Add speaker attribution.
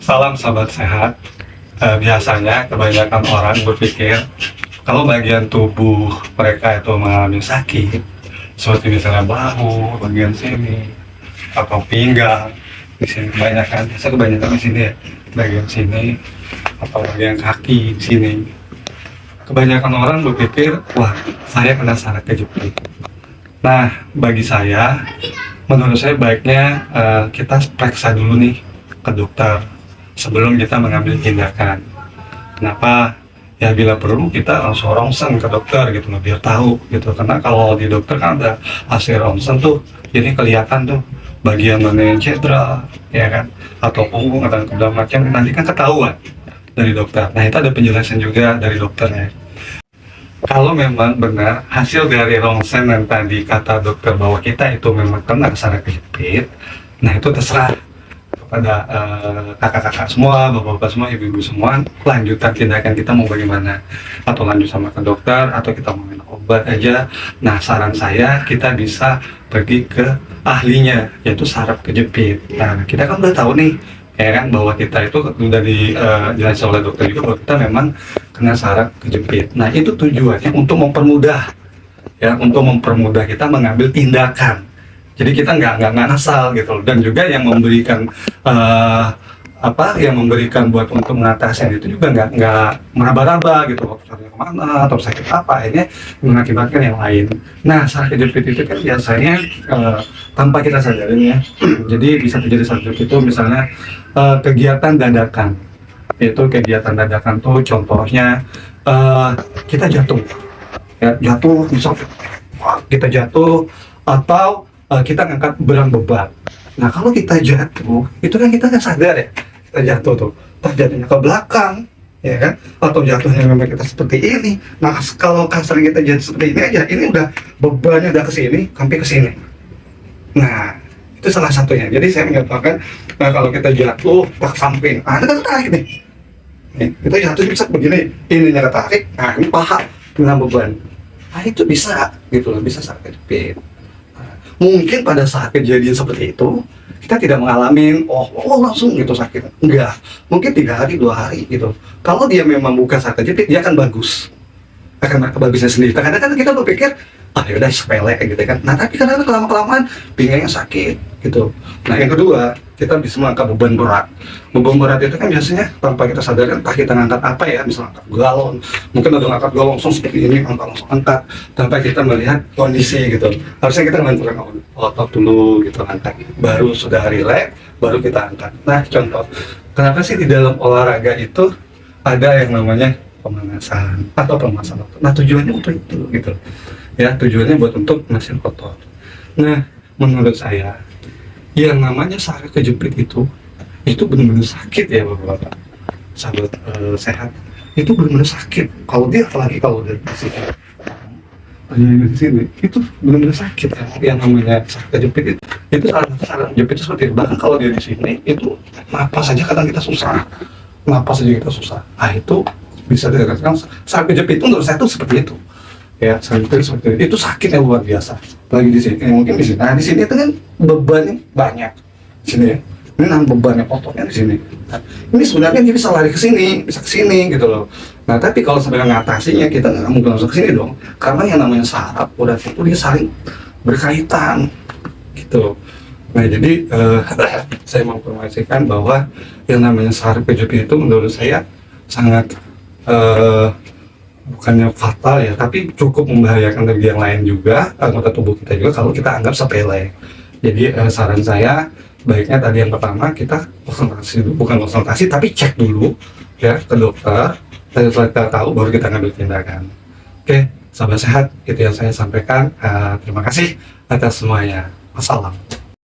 Speaker 1: Salam sahabat sehat. Biasanya kebanyakan orang berpikir kalau bagian tubuh mereka itu mengalami sakit, seperti misalnya bahu, bagian sini, atau pinggang, di sini kebanyakan di sini ya, bagian sini, atau bagian kaki di sini. Kebanyakan orang berpikir, wah, saya kena saraf kejepit. Nah, bagi saya, menurut saya baiknya kita periksa dulu nih ke dokter sebelum kita mengambil tindakan. Kenapa? Ya bila perlu kita langsung rongsen ke dokter gitu, biar tahu gitu. Karena kalau di dokter kan ada hasil rongsen tuh, jadi kelihatan tuh bagian mana yang cedera, ya kan? Atau punggung atau segala macam, nanti kan ketahuan dari dokter. Nah itu ada penjelasan juga dari dokternya. Kalau memang benar hasil dari rongsen yang tadi kata dokter bahwa kita itu memang kena saraf kejepit, nah itu terserah kepada kakak-kakak semua, bapak-bapak semua, ibu-ibu semua, lanjutan tindakan kita mau bagaimana, atau lanjut sama ke dokter, atau kita mau minum obat aja. Nah saran saya kita bisa pergi ke ahlinya, yaitu saraf kejepit. Nah kita kan udah tahu nih, ya kan, bahwa kita itu sudah dijelaskan oleh dokter juga bahwa kita memang kena saraf kejepit. Nah itu tujuannya untuk mempermudah, ya, untuk mempermudah kita mengambil tindakan. Jadi kita nggak asal gitu loh. Dan juga yang memberikan yang memberikan buat untuk mengatasi itu juga nggak meraba-raba gitu, waktu cari kemana atau sakit apa, akhirnya mengakibatkan yang lain. Nah saraf kejepit itu kan biasanya tanpa kita sadarin ya. Jadi bisa terjadi saraf kejepit itu misalnya kegiatan dadakan. Itu kegiatan dadakan tuh contohnya kita jatuh, ya, jatuh misalnya kita jatuh atau kita ngangkat beban. Nah kalau kita jatuh itu kan kita nggak sadar ya, kita jatuh tuh, entah jatuhnya ke belakang, ya kan, atau jatuhnya memang kita seperti ini. Nah kalau kasar kita jatuh seperti ini aja, ini udah bebannya udah ke sini sampai ke sini. Nah itu salah satunya. Jadi saya menyatakan kalau kita jatuh ke samping, itu kan tarik nih. Kita jatuh bisa begini, ininya ketarik, nah ini paha dengan beban. Nah itu bisa gitu loh, bisa saraf kejepit. Mungkin pada saat kejadian seperti itu kita tidak mengalami langsung gitu sakit, enggak, mungkin 3 hari 2 hari gitu. Kalau dia memang bukan saraf kejepit, dia akan bagusnya sendiri. Kadang-kadang kita berpikir ya udah sepele gitu kan. Nah tapi kadang-kadang kelamaan pinggangnya sakit gitu. Nah yang kedua, kita bisa mengangkat beban berat. Beban berat itu kan biasanya tanpa kita sadar, entah kita ngangkat apa ya, misalnya angkat galon, mungkin ada ngangkat galon langsung seperti ini, langsung angkat tanpa kita melihat kondisi gitu. Harusnya kita menentukan otot dulu gitu, angkat, baru sudah rileks, baru kita angkat. Nah contoh, kenapa sih di dalam olahraga itu ada yang namanya pemanasan atau pemasangan otot? Nah tujuannya untuk itu gitu, ya, tujuannya buat untuk mesin otot. Nah menurut saya yang namanya saraf kejepit itu benar-benar sakit ya bapak-bapak, sahabat sehat, itu benar-benar sakit. Kalau dia apalagi kalau dari sini, di sini itu benar-benar sakit ya. Yang namanya saraf kejepit itu salah satu saraf kejepit itu seperti itu. Bahkan kalau dia di sini itu napas saja kadang kita susah, Nah itu bisa dikatakan saraf kejepit itu menurut saya itu seperti itu. Ya, seperti itu sakitnya luar biasa. Lagi di sini, mungkin di sini. Nah, di sini itu kan bebannya banyak. Di sini ya. Ini bebannya ototnya di sini. Nah, ini sebenarnya dia bisa lari ke sini, bisa ke sini gitu loh. Nah, tapi kalau sebenarnya ngatasinya kita nggak mungkin langsung ke sini dong. Karena yang namanya saraf udah itu dia saling berkaitan gitu. Nah, jadi saya mau informasikan bahwa yang namanya saraf kejepit itu menurut saya sangat bukannya fatal ya, tapi cukup membahayakan bagi yang lain juga, anggota tubuh kita juga kalau kita anggap sepele. Jadi saran saya baiknya tadi yang pertama kita konsultasi dulu, bukan konsultasi tapi cek dulu ya ke dokter, dan setelah kita tahu baru kita ngambil tindakan. Oke, sahabat sehat, itu yang saya sampaikan. Terima kasih atas semuanya. Wassalam.